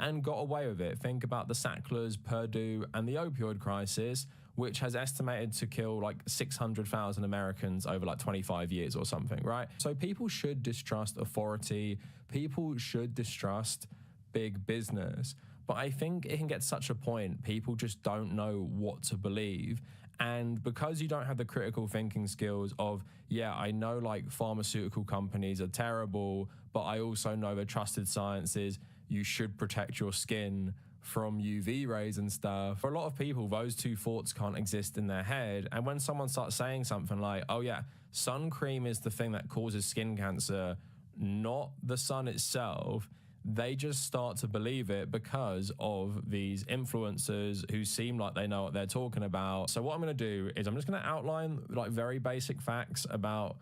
and got away with it. Think about the Sacklers, Purdue, and the opioid crisis, which has estimated to kill like 600,000 Americans over like 25 years or something, right? So people should distrust authority. People should distrust big business. But I think it can get to such a point, people just don't know what to believe. And because you don't have the critical thinking skills of, yeah, I know like pharmaceutical companies are terrible, but I also know the trusted sciences, you should protect your skin from UV rays and stuff. For a lot of people, those two thoughts can't exist in their head. And when someone starts saying something like, oh yeah, sun cream is the thing that causes skin cancer, not the sun itself, they just start to believe it because of these influencers who seem like they know what they're talking about. So what I'm going to do is I'm just going to outline like very basic facts about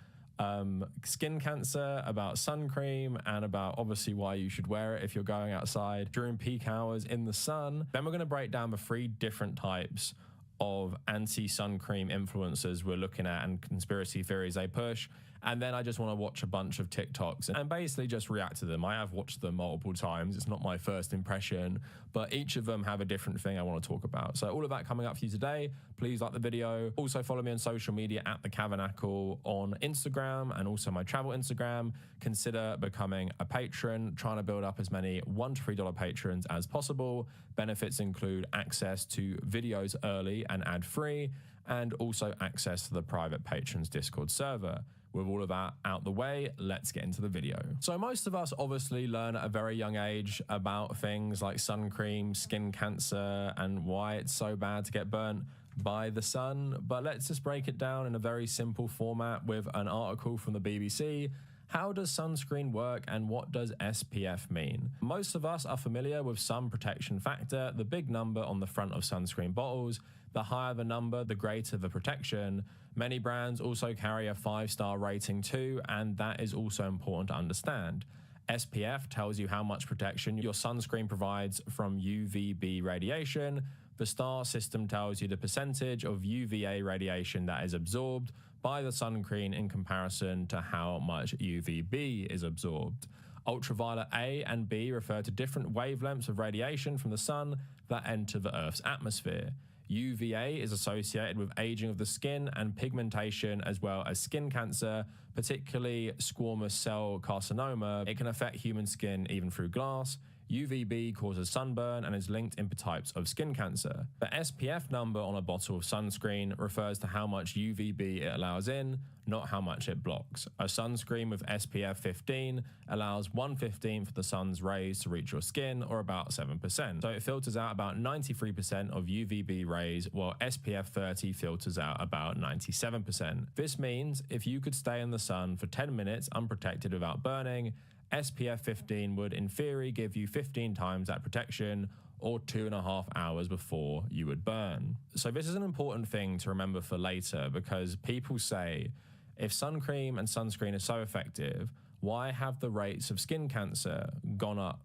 skin cancer, about sun cream, and about obviously why you should wear it if you're going outside during peak hours in the sun. Then we're going to break down the 3 different types of anti-sun cream influencers we're looking at and conspiracy theories they push. And then I just want to watch a bunch of TikToks and basically just react to them. I have watched them multiple times. It's not my first impression, but each of them have a different thing I want to talk about. So all of that coming up for you today. Please like the video. Also follow me on social media at The Cavernacle on Instagram and also my travel Instagram. Consider becoming a patron, trying to build up as many $1 to $3 patrons as possible. Benefits include access to videos early and ad-free, and also access to the private patrons Discord server. With all of that out the way, let's get into the video. So most of us obviously learn at a very young age about things like sun cream, skin cancer, and why it's so bad to get burnt by the sun. But let's just break it down in a very simple format with an article from the BBC. How does sunscreen work and what does SPF mean? Most of us are familiar with sun protection factor, the big number on the front of sunscreen bottles. The higher the number, the greater the protection. Many brands also carry a 5-star rating too, and that is also important to understand. SPF tells you how much protection your sunscreen provides from UVB radiation. The star system tells you the percentage of UVA radiation that is absorbed by the sun cream in comparison to how much UVB is absorbed. Ultraviolet A and B refer to different wavelengths of radiation from the sun that enter the Earth's atmosphere. UVA is associated with aging of the skin and pigmentation, as well as skin cancer, particularly squamous cell carcinoma. It can affect human skin even through glass. UVB causes sunburn and is linked in types of skin cancer. The SPF number on a bottle of sunscreen refers to how much UVB it allows in, not how much it blocks. A sunscreen with SPF 15 allows 1/15 of the sun's rays to reach your skin, or about 7%. So it filters out about 93% of UVB rays, while SPF 30 filters out about 97%. This means if you could stay in the sun for 10 minutes unprotected without burning, SPF 15 would in theory give you 15 times that protection, or 2.5 hours before you would burn. So this is an important thing to remember for later, because people say, if sun cream and sunscreen are so effective, why have the rates of skin cancer gone up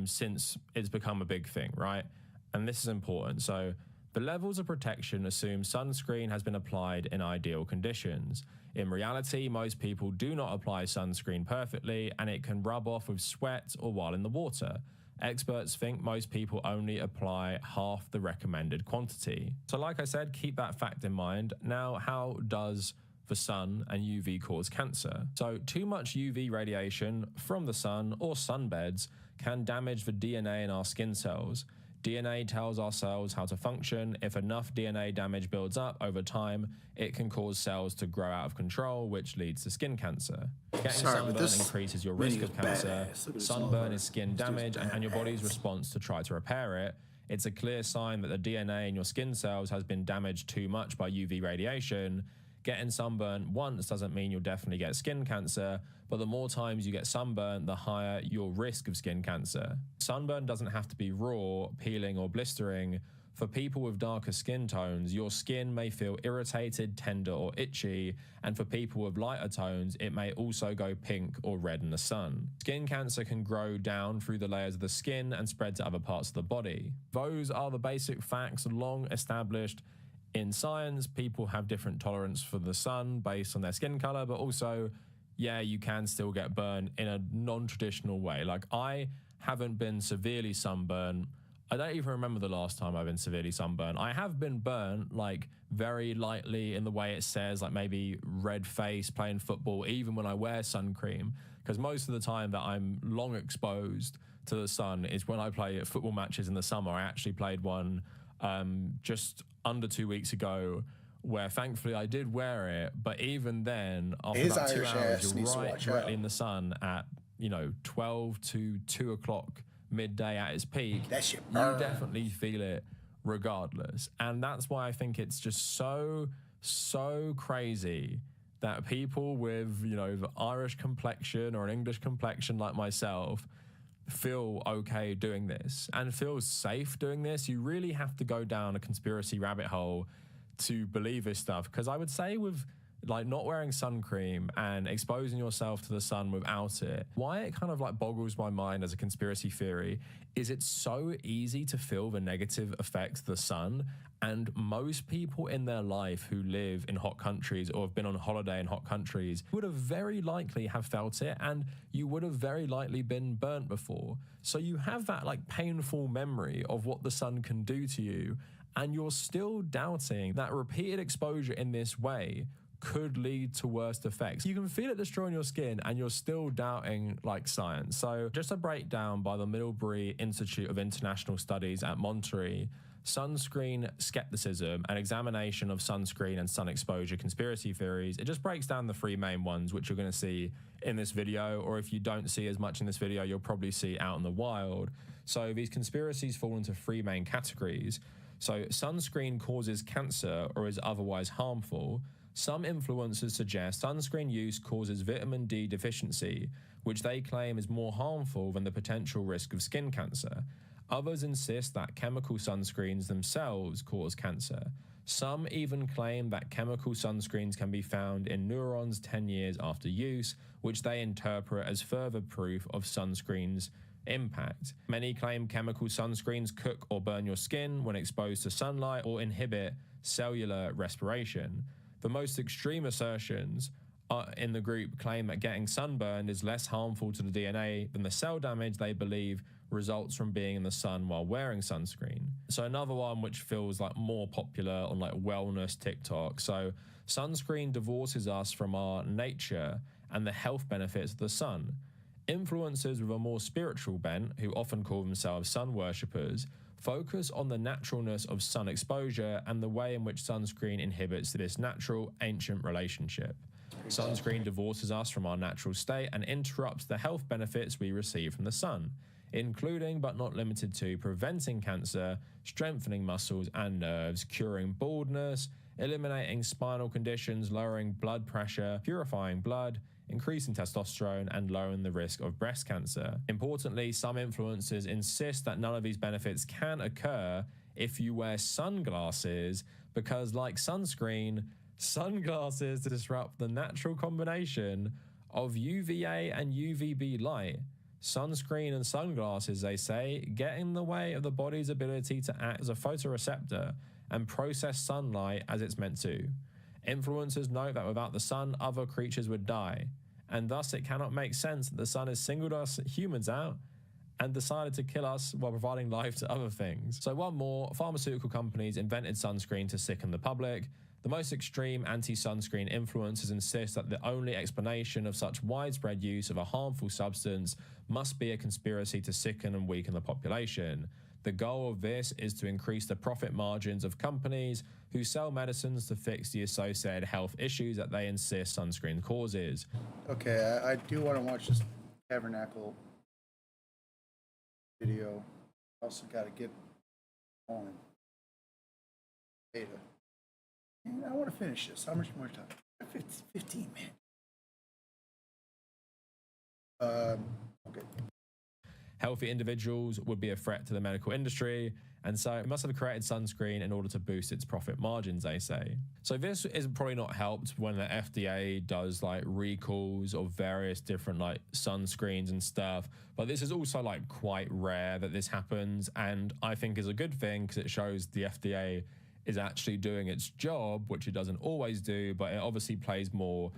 since it's become a big thing, right? And this is important. So the levels of protection assume sunscreen has been applied in ideal conditions. In reality, most people do not apply sunscreen perfectly, and it can rub off with sweat or while in the water. Experts think most people only apply half the recommended quantity. So like I said, keep that fact in mind. Now, how does the sun and UV cause cancer? So too much UV radiation from the sun or sunbeds can damage the DNA in our skin cells. DNA tells our cells how to function. If enough DNA damage builds up over time, it can cause cells to grow out of control, which leads to skin cancer. Getting sunburn increases your risk of cancer. Sunburn is skin damage and your body's response to try to repair it. It's a clear sign that the DNA in your skin cells has been damaged too much by UV radiation. Getting sunburn once doesn't mean you'll definitely get skin cancer, but the more times you get sunburn, the higher your risk of skin cancer. Sunburn doesn't have to be raw, peeling, or blistering. For people with darker skin tones, your skin may feel irritated, tender, or itchy, and for people with lighter tones, it may also go pink or red in the sun. Skin cancer can grow down through the layers of the skin and spread to other parts of the body. Those are the basic facts long established in science. People have different tolerance for the sun based on their skin color, but also, yeah, you can still get burned in a non-traditional way. Like, I haven't been severely sunburned. I don't even remember the last time I've been severely sunburned. I have been burnt, like, very lightly in the way it says, like maybe red face playing football, even when I wear sun cream, because most of the time that I'm long exposed to the sun is when I play football matches in the summer. I actually played one just under 2 weeks ago, where thankfully I did wear it, but even then, after about 2 hours, you're right in the sun at 12 to 2 o'clock midday at its peak. You definitely feel it regardless, and that's why I think it's just so crazy that people with the Irish complexion or an English complexion like myself feel okay doing this and feel safe doing this. You really have to go down a conspiracy rabbit hole to believe this stuff, because I would say with like not wearing sun cream and exposing yourself to the sun without it, why it kind of like boggles my mind as a conspiracy theory is it's so easy to feel the negative effects of the sun. And most people in their life who live in hot countries or have been on holiday in hot countries would have very likely have felt it, and you would have very likely been burnt before. So you have that like painful memory of what the sun can do to you, and you're still doubting that repeated exposure in this way could lead to worse effects. You can feel it destroying your skin and you're still doubting like science. So just a breakdown by the Middlebury Institute of International Studies at Monterey, sunscreen skepticism, an examination of sunscreen and sun exposure conspiracy theories. It just breaks down the three main ones, which you're going to see in this video, or if you don't see as much in this video, you'll probably see out in the wild. So these conspiracies fall into three main categories. So sunscreen causes cancer or is otherwise harmful. Some influencers suggest sunscreen use causes vitamin D deficiency, which they claim is more harmful than the potential risk of skin cancer. Others insist that chemical sunscreens themselves cause cancer. Some even claim that chemical sunscreens can be found in neurons 10 years after use, which they interpret as further proof of sunscreens' impact. Many claim chemical sunscreens cook or burn your skin when exposed to sunlight or inhibit cellular respiration. The most extreme assertions in the group claim that getting sunburned is less harmful to the DNA than the cell damage they believe results from being in the sun while wearing sunscreen. So another one which feels like more popular on like wellness TikTok. So sunscreen divorces us from our nature and the health benefits of the sun. Influencers with a more spiritual bent, who often call themselves sun worshippers, focus on the naturalness of sun exposure and the way in which sunscreen inhibits this natural ancient relationship. Sunscreen divorces us from our natural state and interrupts the health benefits we receive from the sun, including but not limited to preventing cancer, strengthening muscles and nerves, curing baldness, eliminating spinal conditions, lowering blood pressure, purifying blood, increasing testosterone, and lowering the risk of breast cancer. Importantly, some influencers insist that none of these benefits can occur if you wear sunglasses, because like sunscreen, sunglasses disrupt the natural combination of UVA and UVB light. Sunscreen and sunglasses, they say, get in the way of the body's ability to act as a photoreceptor and process sunlight as it's meant to. Influencers note that without the sun, other creatures would die, and thus it cannot make sense that the sun has singled us humans out and decided to kill us while providing life to other things. So one more, pharmaceutical companies invented sunscreen to sicken the public. The most extreme anti-sunscreen influencers insist that the only explanation of such widespread use of a harmful substance must be a conspiracy to sicken and weaken the population. The goal of this is to increase the profit margins of companies who sell medicines to fix the associated health issues that they insist sunscreen causes. Okay, I do want to watch this Tabernacle video. Also got to get on data. And I want to finish this. How much more time? 15 minutes. Okay. Healthy individuals would be a threat to the medical industry, and so it must have created sunscreen in order to boost its profit margins, they say. So this is probably not helped when the FDA does like recalls of various different like sunscreens and stuff, but this is also like quite rare that this happens, and I think is a good thing because it shows the FDA is actually doing its job, which it doesn't always do, but it obviously plays more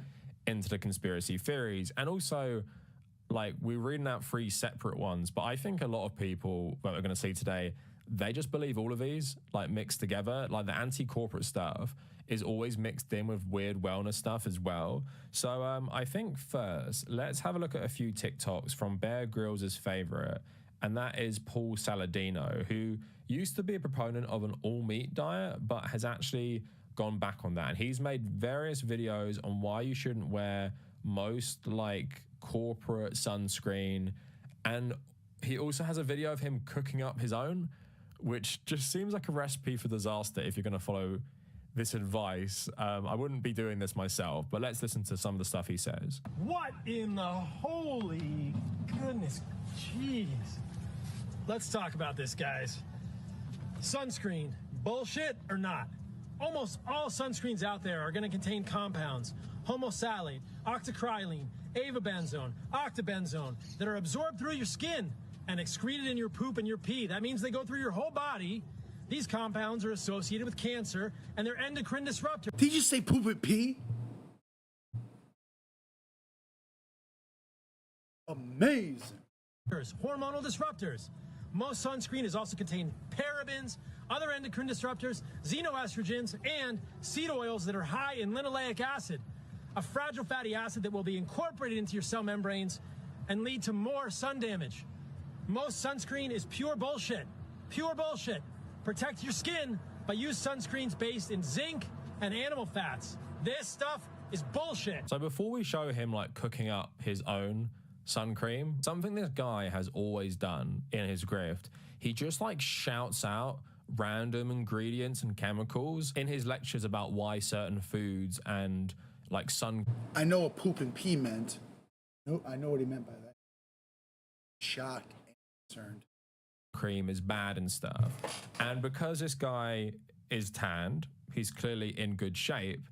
into the conspiracy theories. And also, Like, we're reading out three separate ones, but I think a lot of people that we're going to see today, they just believe all of these, like, mixed together. Like, the anti-corporate stuff is always mixed in with weird wellness stuff as well. So I think first, let's have a look at a few TikToks from Bear Grylls' favorite, and that is Paul Saladino, who used to be a proponent of an all-meat diet, but has actually gone back on that. And he's made various videos on why you shouldn't wear most, like, corporate sunscreen, and he also has a video of him cooking up his own, which just seems like a recipe for disaster if you're going to follow this advice. I wouldn't be doing this myself, but let's listen to some of the stuff he says. What in the holy goodness, jeez. Let's talk about this, guys. Sunscreen, bullshit or not? Almost all sunscreens out there are going to contain compounds, homosalate, octocrylene, avobenzone, octobenzone, that are absorbed through your skin and excreted in your poop and your pee. That means they go through your whole body. These compounds are associated with cancer, and they're endocrine disruptors. Did you say poop and pee? Amazing. Hormonal disruptors. Most sunscreen has also contained parabens, other endocrine disruptors, xenoestrogens, and seed oils that are high in linoleic acid, a fragile fatty acid that will be incorporated into your cell membranes and lead to more sun damage. Most sunscreen is pure bullshit. Pure bullshit. Protect your skin, but use sunscreens based in zinc and animal fats. This stuff is bullshit. So before we show him, like, cooking up his own sun cream, something this guy has always done in his grift, he just, like, shouts out random ingredients and chemicals in his lectures about why certain foods and, like, sun... I know what poop and pee meant. No, I know what he meant by that. Shocked and concerned. Cream is bad and stuff. And because this guy is tanned, he's clearly in good shape,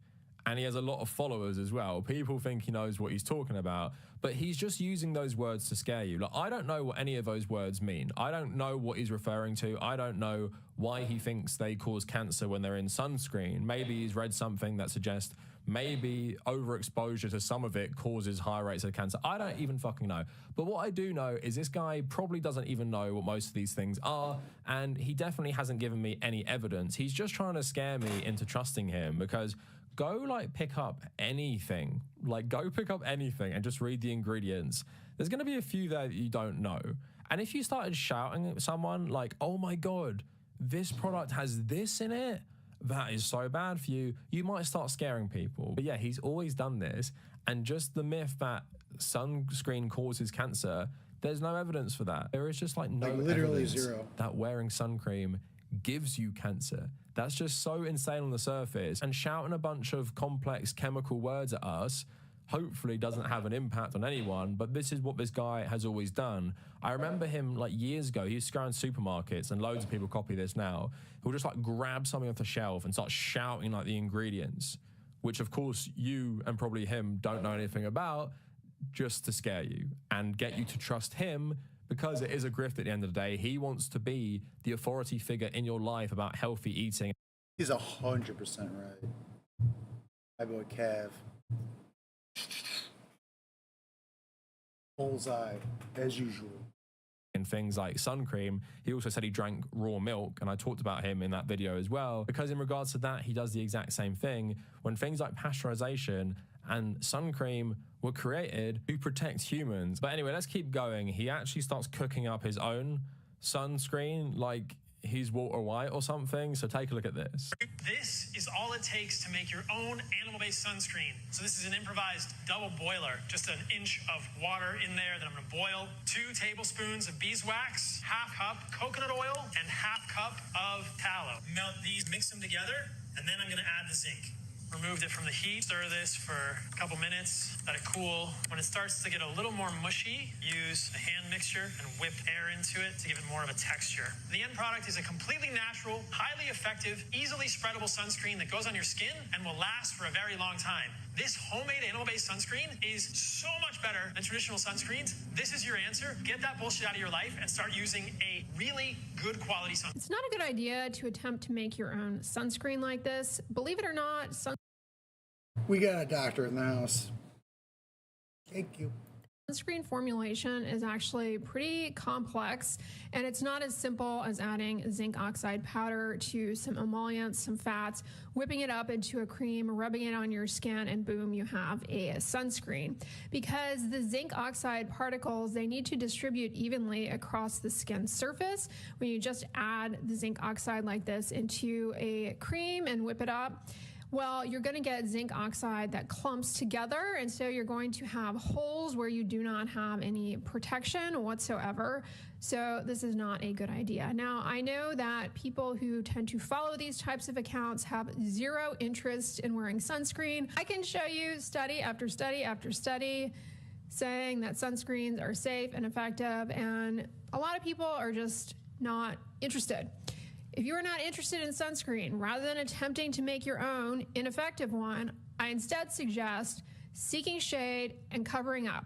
and he has a lot of followers as well. People think he knows what he's talking about, but he's just using those words to scare you. Like, I don't know what any of those words mean. I don't know what he's referring to. I don't know why he thinks they cause cancer when they're in sunscreen. Maybe he's read something that suggests maybe overexposure to some of it causes higher rates of cancer. I don't even fucking know. But what I do know is this guy probably doesn't even know what most of these things are, and he definitely hasn't given me any evidence. He's just trying to scare me into trusting him, because go, like, pick up anything. Like, go pick up anything and just read the ingredients. There's going to be a few there that you don't know. And if you started shouting at someone like, oh my God, this product has this in it, that is so bad for you, you might start scaring people. But yeah, he's always done this. And just the myth that sunscreen causes cancer, there's no evidence for that. There is just, like, no literally evidence zero that wearing sun cream gives you cancer. That's just so insane on the surface. And shouting a bunch of complex chemical words at us hopefully doesn't have an impact on anyone, but this is what this guy has always done. I remember him, like, years ago, he used to go around supermarkets, and loads of people copy this now. He'll just, like, grab something off the shelf and start shouting, like, the ingredients, which of course you and probably him don't know anything about, just to scare you and get you to trust him, because it is a grift at the end of the day. He wants to be the authority figure in your life about healthy eating. He's 100% right. My boy Cav. Bullseye, as usual. And things like sun cream. He also said he drank raw milk, and I talked about him in that video as well, because in regards to that, he does the exact same thing when things like pasteurization and sun cream were created to protect humans. But anyway, let's keep going. He actually starts cooking up his own sunscreen, like he's Walter White or something. So take a look at this. This is all it takes to make your own animal-based sunscreen. So this is an improvised double boiler, just an inch of water in there that I'm gonna boil, 2 tablespoons of beeswax, half cup coconut oil, and half cup of tallow. Melt these, mix them together, and then I'm gonna add the zinc. Removed it from the heat, stir this for a couple minutes, let it cool. When it starts to get a little more mushy, use a hand mixture and whip air into it to give it more of a texture. The end product is a completely natural, highly effective, easily spreadable sunscreen that goes on your skin and will last for a very long time. This homemade animal-based sunscreen is so much better than traditional sunscreens. This is your answer. Get that bullshit out of your life and start using a really good quality sunscreen. It's not a good idea to attempt to make your own sunscreen like this. Believe it or not, We got a doctor in the house. Thank you. Sunscreen formulation is actually pretty complex, and it's not as simple as adding zinc oxide powder to some emollients, some fats, whipping it up into a cream, rubbing it on your skin, and boom, you have a sunscreen. Because the zinc oxide particles, they need to distribute evenly across the skin surface. When you just add the zinc oxide like this into a cream and whip it up, well, you're going to get zinc oxide that clumps together, and so you're going to have holes where you do not have any protection whatsoever. So this is not a good idea. Now, I know that people who tend to follow these types of accounts have zero interest in wearing sunscreen. I can show you study after study after study saying that sunscreens are safe and effective, and a lot of people are just not interested. If you are not interested in sunscreen, rather than attempting to make your own ineffective one, I instead suggest seeking shade and covering up.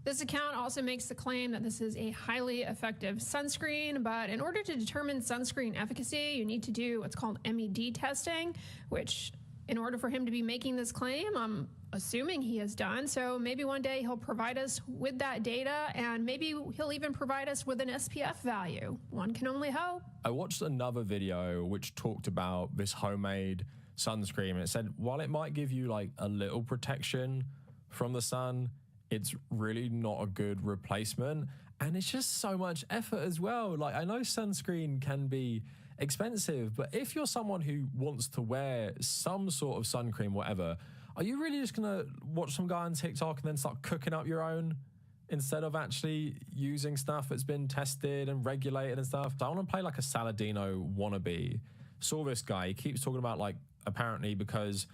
This account also makes the claim that this is a highly effective sunscreen, but in order to determine sunscreen efficacy, you need to do what's called MED testing, which in order for him to be making this claim, I'm assuming he has done. So maybe one day he'll provide us with that data, and maybe he'll even provide us with an SPF value. One can only hope. I watched another video which talked about this homemade sunscreen, and it said while it might give you like a little protection from the sun, it's really not a good replacement. And it's just so much effort as well. Like, I know sunscreen can be expensive, but if you're someone who wants to wear some sort of sun cream, whatever, are you really just gonna watch some guy on TikTok and then start cooking up your own instead of actually using stuff that's been tested and regulated and stuff? So I want to play like a Saladino wannabe. Saw this guy, he keeps talking about, like, apparently because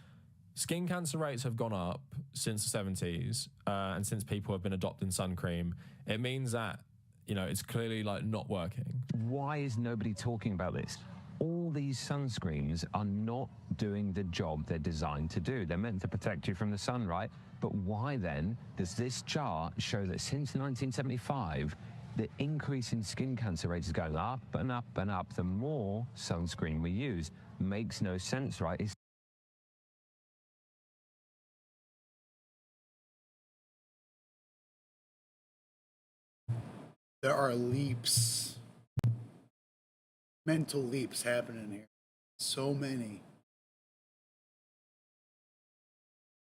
skin cancer rates have gone up since the 70s, and since people have been adopting sun cream, it means that, you know, it's clearly like not working. Why is nobody talking about this? All these sunscreens are not doing the job they're designed to do. They're meant to protect you from the sun, right? But why then does this chart show that since 1975, the increase in skin cancer rates is going up and up and up the more sunscreen we use? Makes no sense, right? There are leaps, mental leaps happening here. So many.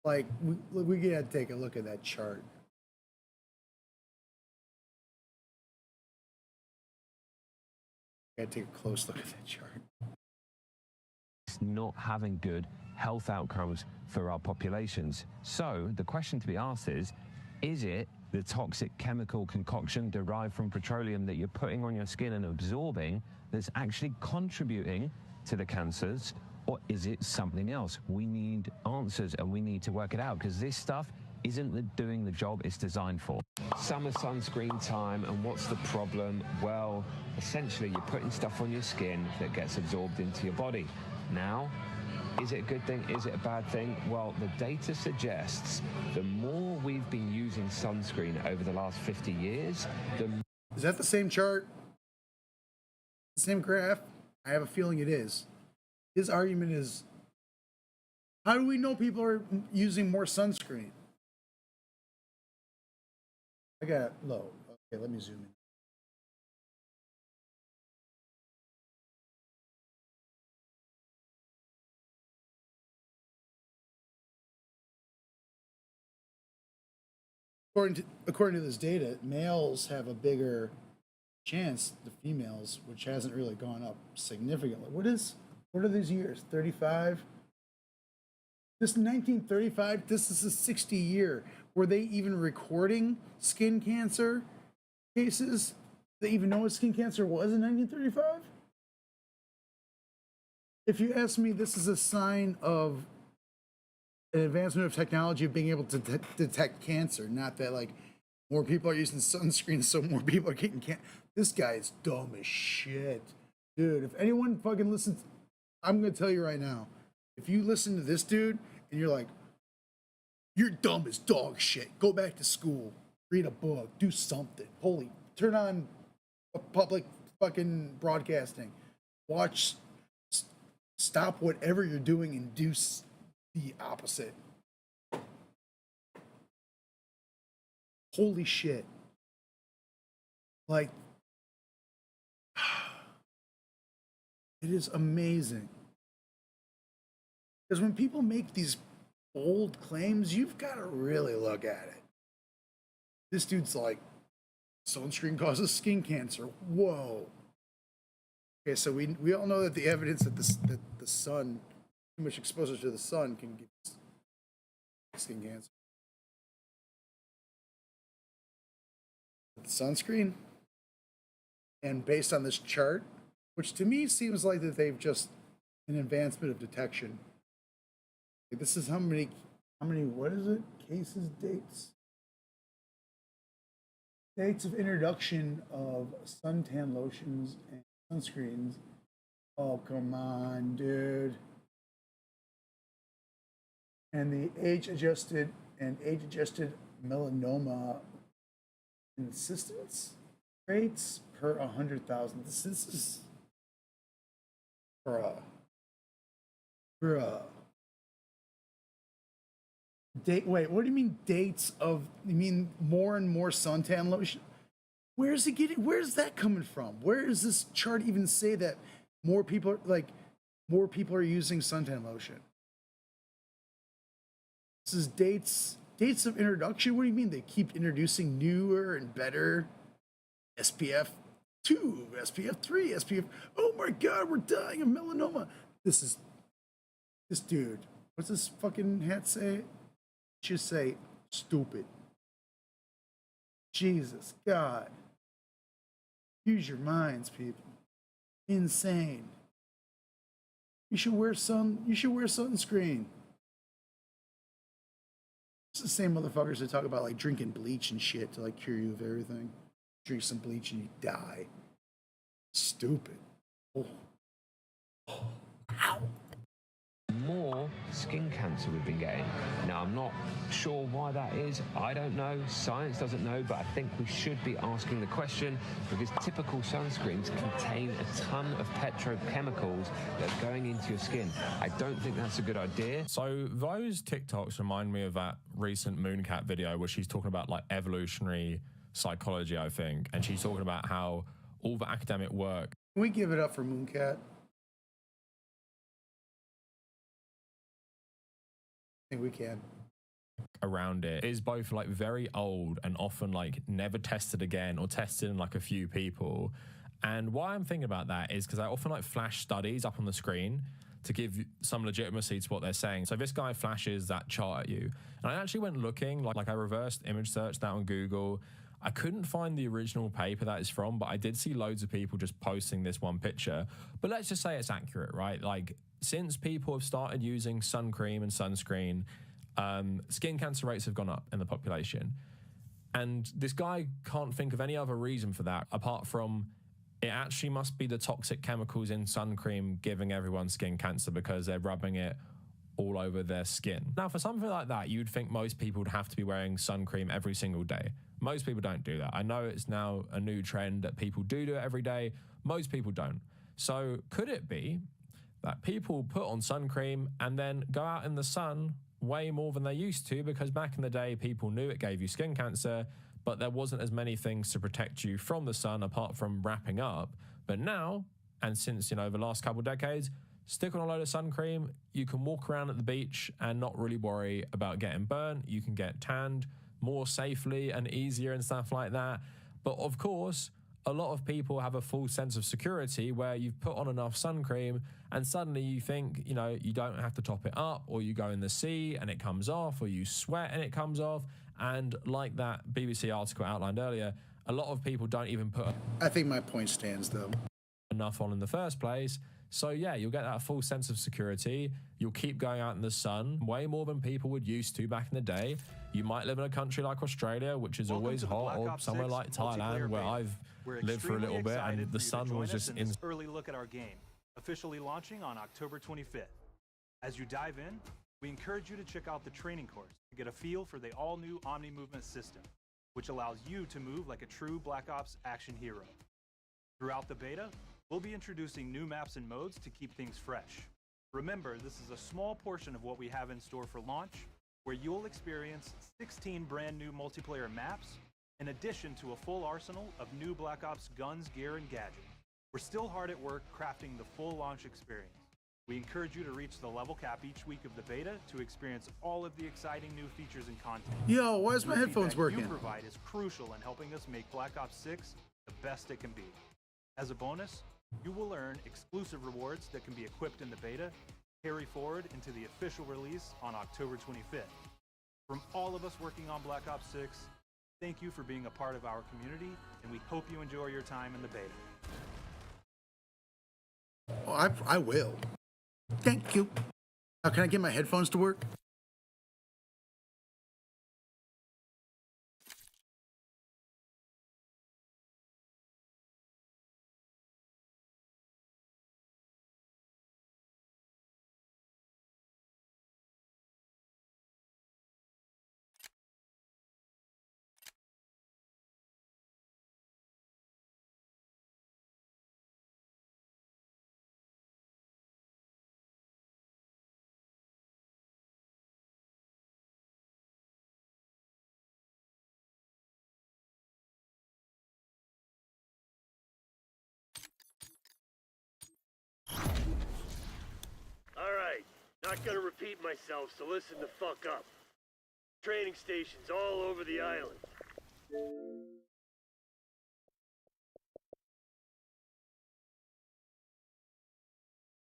Like, we gotta take a look at that chart. Gotta take a close look at that chart. It's not having good health outcomes for our populations. So the question to be asked is it the toxic chemical concoction derived from petroleum that you're putting on your skin and absorbing that's actually contributing to the cancers, or is it something else? We need answers, and we need to work it out, because this stuff isn't doing the job it's designed for. Summer sunscreen time, and what's the problem? Well, essentially you're putting stuff on your skin that gets absorbed into your body. Now, is it a good thing? Is it a bad thing? Well, the data suggests the more we've been using sunscreen over the last 50 years, the... Is that the same chart? The same graph? I have a feeling it is. His argument is, how do we know people are using more sunscreen? I got it low. Okay, let me zoom in. According to this data, males have a bigger chance than females, which hasn't really gone up significantly. What are these years? 35? This 1935, this is a 60 year. Were they even recording skin cancer cases? They even know what skin cancer was in 1935? If you ask me, this is a sign of an advancement of technology of being able to detect cancer, not that like more people are using sunscreen, so more people are getting cancer. This guy is dumb as shit. Dude, if anyone fucking listens, I'm going to tell you right now, if you listen to this dude and you're like, you're dumb as dog shit, go back to school, read a book, do something. Turn on a public fucking broadcasting. Watch, stop whatever you're doing and do the opposite. Holy shit. Like, it is amazing. Because when people make these bold claims, you've got to really look at it. This dude's like, sunscreen causes skin cancer. Whoa. Okay, so we all know that the evidence that the sun, too much exposure to the sun can give skin cancer. The sunscreen, and based on this chart, which to me seems like that they've just an advancement of detection. This is how many, what is it? Cases, dates of introduction of suntan lotions and sunscreens. Oh, come on, dude. And the age-adjusted melanoma incidence rates per 100,000. This is bruh. Wait, what do you mean dates of, you mean more and more suntan lotion? Where's that coming from? Where does this chart even say that more people are using suntan lotion? This is dates of introduction. What do you mean they keep introducing newer and better SPF 2, SPF 3, SPF, oh my god, we're dying of melanoma. This dude, what's this fucking hat say? Just say stupid. Jesus God. Use your minds, people. Insane. You should wear sunscreen. It's the same motherfuckers that talk about like drinking bleach and shit to like cure you of everything. Drink some bleach and you die. Stupid. Oh. Ow. More skin cancer we've been getting. Now, I'm not sure why that is. I don't know. Science doesn't know, but I think we should be asking the question because typical sunscreens contain a ton of petrochemicals that are going into your skin. I don't think that's a good idea. So those TikToks remind me of that recent Mooncat video where she's talking about like evolutionary psychology, I think, and she's talking about how all the academic work. Can we give it up for Mooncat? I think we can. Around it is both like very old and often like never tested again or tested in like a few people. And why I'm thinking about that is because I often like flash studies up on the screen to give some legitimacy to what they're saying. So this guy flashes that chart at you. And I actually went looking, like I reversed image searched that on Google. I couldn't find the original paper that it's from, but I did see loads of people just posting this one picture. But let's just say it's accurate, right? Like since people have started using sun cream and sunscreen, skin cancer rates have gone up in the population. And this guy can't think of any other reason for that apart from it actually must be the toxic chemicals in sun cream giving everyone skin cancer because they're rubbing it all over their skin. Now, for something like that, you'd think most people would have to be wearing sun cream every single day. Most people don't do that. I know it's now a new trend that people do it every day. Most people don't. So could it be that people put on sun cream and then go out in the sun way more than they used to because back in the day, people knew it gave you skin cancer, but there wasn't as many things to protect you from the sun apart from wrapping up. But now, and since, the last couple of decades, stick on a load of sun cream, you can walk around at the beach and not really worry about getting burnt. You can get tanned more safely and easier and stuff like that. But of course, a lot of people have a full sense of security where you've put on enough sun cream and suddenly you think, you don't have to top it up, or you go in the sea and it comes off, or you sweat and it comes off. And like that BBC article outlined earlier, a lot of people don't even put I think my point stands though. enough on in the first place. So yeah, you'll get that full sense of security. You'll keep going out in the sun way more than people would used to back in the day. You might live in a country like Australia, which is always hot, or somewhere like Thailand, where I've lived for a little bit, and the sun was just in. Early look at our game, officially launching on October 25th. As you dive in, we encourage you to check out the training course to get a feel for the all-new Omni Movement system, which allows you to move like a true Black Ops action hero. Throughout the beta, we'll be introducing new maps and modes to keep things fresh. Remember, this is a small portion of what we have in store for launch, where you'll experience 16 brand new multiplayer maps, in addition to a full arsenal of new Black Ops guns, gear, and gadgets. We're still hard at work crafting the full launch experience. We encourage you to reach the level cap each week of the beta to experience all of the exciting new features and content. Yo, why is my The headphones feedback working? you provide is crucial in helping us make Black Ops 6 the best it can be. As a bonus, you will earn exclusive rewards that can be equipped in the beta, carry forward into the official release on October 25th. From all of us working on Black Ops 6, thank you for being a part of our community, and we hope you enjoy your time in the beta. Oh, I will. Thank you. Now, can I get my headphones to work? Alright, not gonna repeat myself, so listen the fuck up. Training stations all over the island.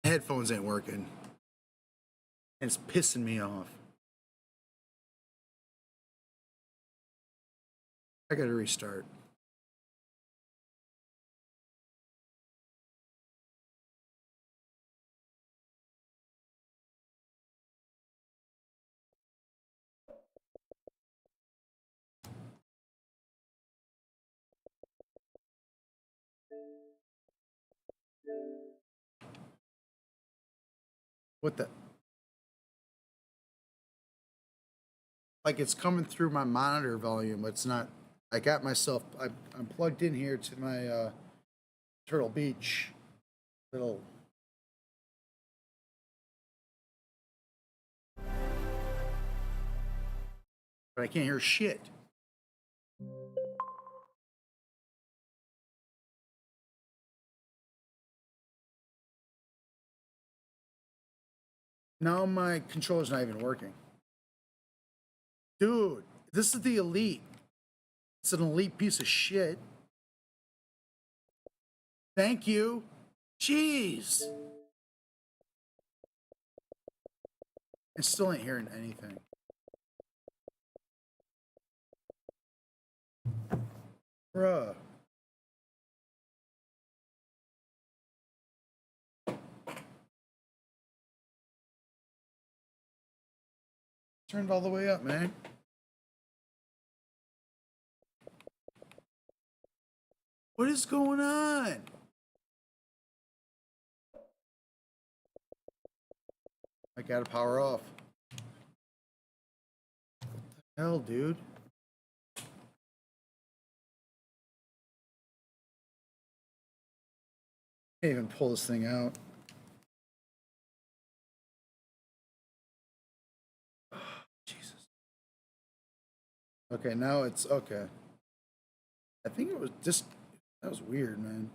Headphones ain't working. And it's pissing me off. I gotta restart. What the? Like it's coming through my monitor volume, but it's not. I got myself. I'm plugged in here to my Turtle Beach little. But I can't hear shit. Now my controller's not even working. Dude, this is the Elite. It's an Elite piece of shit. Thank you. Jeez. I still ain't hearing anything. Bruh. Turned all the way up, man. What is going on? I gotta power off. What the hell, dude? Can't even pull this thing out. Jesus. Okay, now it's okay. I think it was just that was weird, man.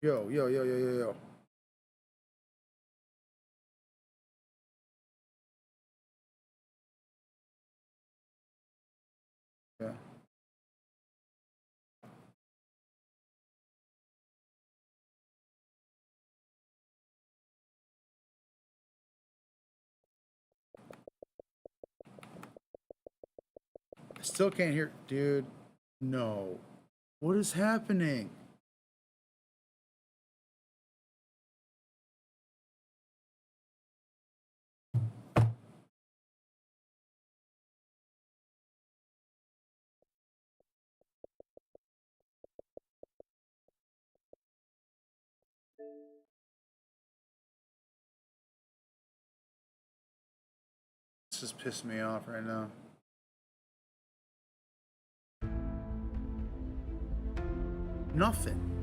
Yo, yo, yo, yo, yo, yo. Yeah. I still can't hear, dude. No. What is happening? This is pissing me off right now. Nothing.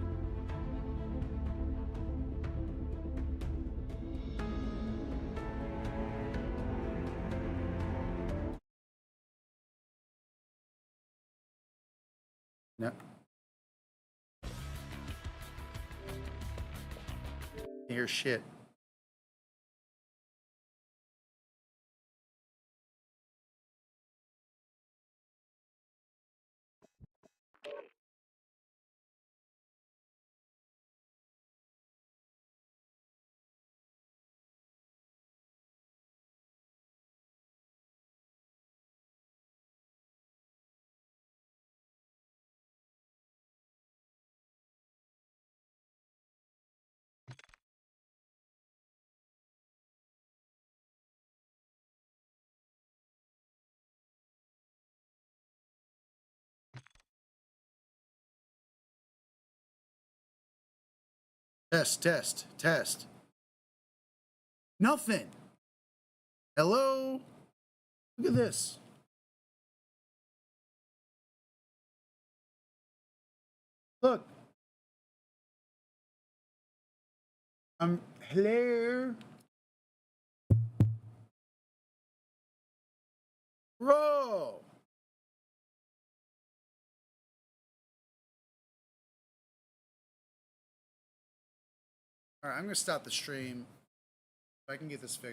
No. Hear shit. Test, test, test. Nothing. Hello? Look at this. Look. Hello? Bro. All right, I'm going to stop the stream. If I can get this fixed.